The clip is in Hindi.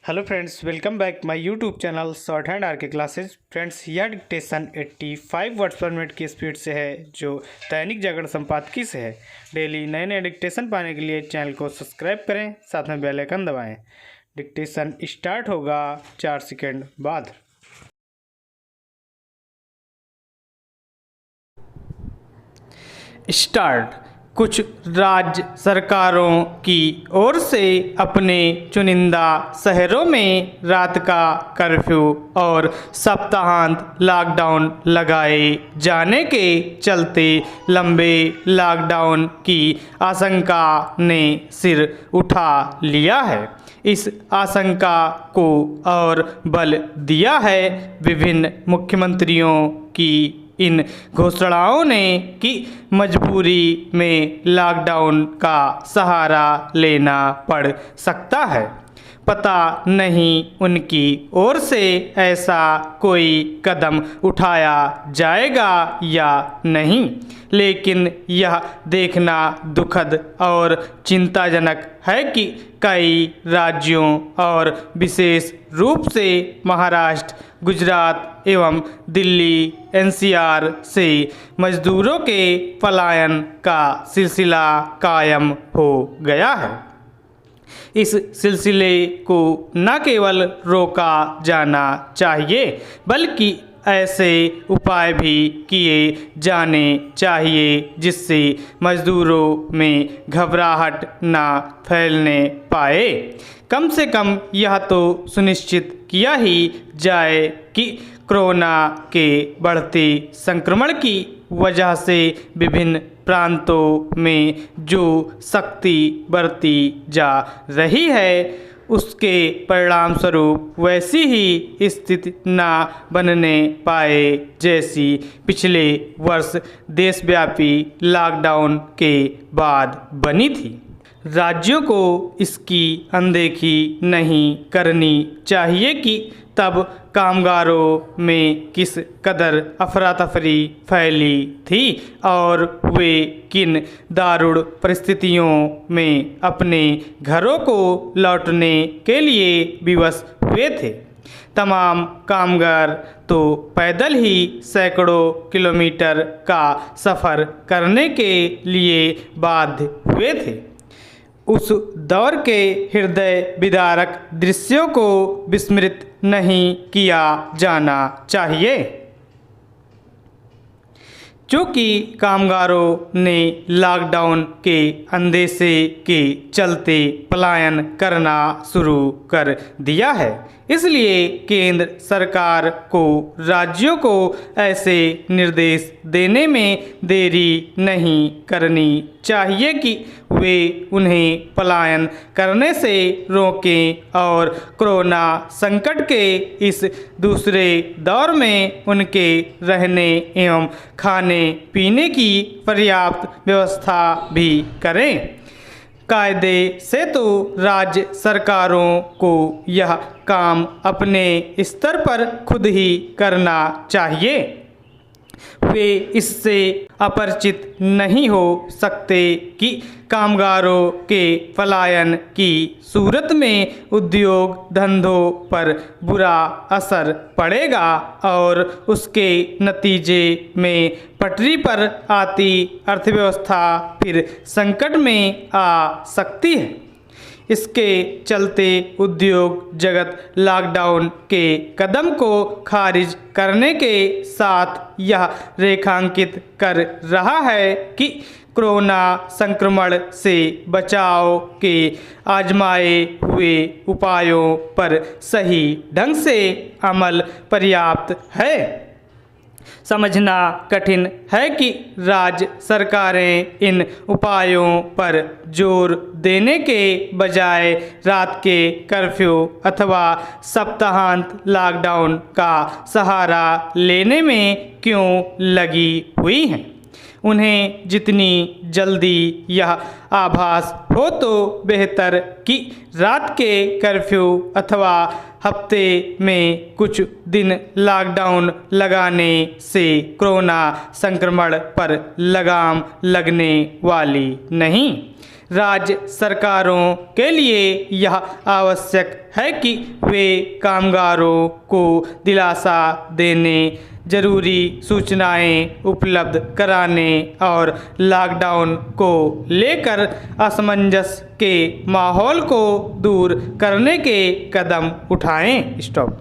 Hello friends, welcome back my YouTube channel short hand R K classes. Friends, यह डिक्टेशन 85 वर्ड्स पर मिनट की स्पीड से है, जो दैनिक जागरण संपादकीय से है। डेली नए नए डिक्टेशन पाने के लिए चैनल को सब्सक्राइब करें, साथ में बेल आइकन दबाएं। डिक्टेशन स्टार्ट होगा 4 सेकंड बाद। स्टार्ट। कुछ राज्य सरकारों की ओर से अपने चुनिंदा शहरों में रात का कर्फ्यू और सप्ताहांत लॉकडाउन लगाए जाने के चलते लंबे लॉकडाउन की आशंका ने सिर उठा लिया है। इस आशंका को और बल दिया है विभिन्न मुख्यमंत्रियों की इन घोषणाओं ने कि मजबूरी में लॉकडाउन का सहारा लेना पड़ सकता है। पता नहीं उनकी ओर से ऐसा कोई कदम उठाया जाएगा या नहीं, लेकिन यह देखना दुखद और चिंताजनक है कि कई राज्यों और विशेष रूप से महाराष्ट्र, गुजरात एवं दिल्ली एनसीआर से मजदूरों के पलायन का सिलसिला कायम हो गया है। इस सिलसिले को न केवल रोका जाना चाहिए, बल्कि ऐसे उपाय भी किए जाने चाहिए जिससे मजदूरों में घबराहट ना फैलने पाए। कम से कम यह तो सुनिश्चित किया ही जाए कि कोरोना के बढ़ते संक्रमण की वजह से विभिन्न प्रांतों में जो सख्ती बरती जा रही है, उसके परिणाम स्वरूप वैसी ही स्थिति ना बनने पाए जैसी पिछले वर्ष देशव्यापी लॉकडाउन के बाद बनी थी। राज्यों को इसकी अनदेखी नहीं करनी चाहिए कि तब कामगारों में किस कदर अफरा तफरी फैली थी और वे किन दारुण परिस्थितियों में अपने घरों को लौटने के लिए विवश हुए थे। तमाम कामगार तो पैदल ही सैकड़ों किलोमीटर का सफ़र करने के लिए बाध्य हुए थे। उस दौर के हृदय विदारक दृश्यों को विस्मृत नहीं किया जाना चाहिए। चूँकि कामगारों ने लॉकडाउन के अंदेशे के चलते पलायन करना शुरू कर दिया है, इसलिए केंद्र सरकार को राज्यों को ऐसे निर्देश देने में देरी नहीं करनी चाहिए कि वे उन्हें पलायन करने से रोकें और कोरोना संकट के इस दूसरे दौर में उनके रहने एवं खाने पीने की पर्याप्त व्यवस्था भी करें। कायदे से तो राज्य सरकारों को यह काम अपने स्तर पर खुद ही करना चाहिए। वे इससे अपरिचित नहीं हो सकते कि कामगारों के पलायन की सूरत में उद्योग धंधों पर बुरा असर पड़ेगा और उसके नतीजे में पटरी पर आती अर्थव्यवस्था फिर संकट में आ सकती है। इसके चलते उद्योग जगत लॉकडाउन के कदम को खारिज करने के साथ यह रेखांकित कर रहा है कि कोरोना संक्रमण से बचाव के आजमाए हुए उपायों पर सही ढंग से अमल पर्याप्त है। समझना कठिन है कि राज्य सरकारें इन उपायों पर जोर देने के बजाय रात के कर्फ्यू अथवा सप्ताहांत लॉकडाउन का सहारा लेने में क्यों लगी हुई हैं। उन्हें जितनी जल्दी यह आभास हो तो बेहतर कि रात के कर्फ्यू अथवा हफ्ते में कुछ दिन लॉकडाउन लगाने से कोरोना संक्रमण पर लगाम लगने वाली नहीं। राज्य सरकारों के लिए यह आवश्यक है कि वे कामगारों को दिलासा देने, जरूरी सूचनाएं उपलब्ध कराने और लॉकडाउन को लेकर असमंजस के माहौल को दूर करने के कदम उठाएं। स्टॉप।